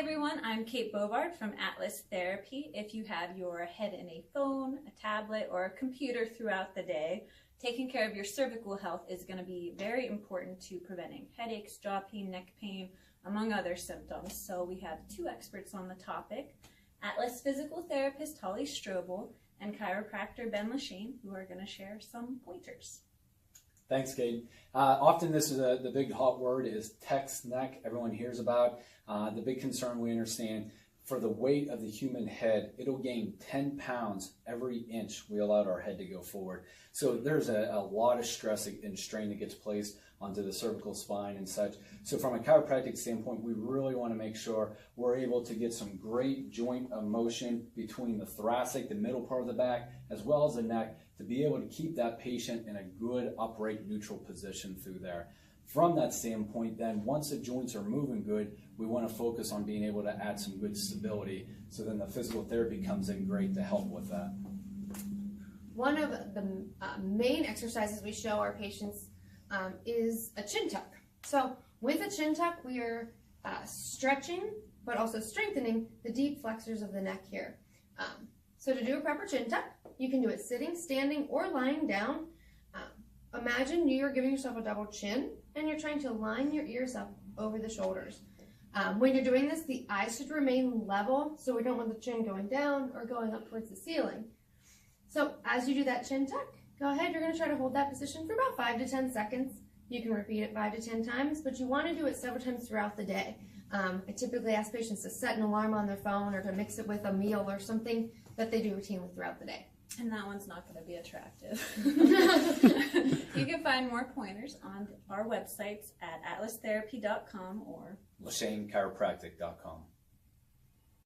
everyone, I'm Kate Bovard from Atlas Therapy. If you have your head in a phone, a tablet, or a computer throughout the day, taking care of your cervical health is going to be very important to preventing headaches, jaw pain, neck pain, among other symptoms. So we have two experts on the topic, Atlas physical therapist Holly Strobel and chiropractor Ben Lechene, who are going to share some pointers. Thanks, Kate. Often this is the big hot word is text neck. Everyone hears about. The big concern we understand, for the weight of the human head, it'll gain 10 pounds every inch we allowed our head to go forward. So there's a lot of stress and strain that gets placed onto the cervical spine and such. So from a chiropractic standpoint, we really want to make sure we're able to get some great joint motion between the thoracic, the middle part of the back, as well as the neck, to be able to keep that patient in a good upright neutral position through there. From that standpoint, then, once the joints are moving good, we want to focus on being able to add some good stability. So then the physical therapy comes in great to help with that. One of the main exercises we show our patients is a chin tuck. So with a chin tuck, we are stretching, but also strengthening the deep flexors of the neck here. So to do a proper chin tuck, you can do it sitting, standing, or lying down. Imagine you're giving yourself a double chin and you're trying to line your ears up over the shoulders. When you're doing this, the eyes should remain level, so we don't want the chin going down or going up towards the ceiling. So as you do that chin tuck, go ahead, you're going to try to hold that position for about 5 to 10 seconds. You can repeat it 5 to 10 times, but you want to do it several times throughout the day. I typically ask patients to set an alarm on their phone or to mix it with a meal or something that they do routinely throughout the day. And that one's not going to be attractive. You can find more pointers on our websites at atlastherapy.com or LecheneChiropractic.com.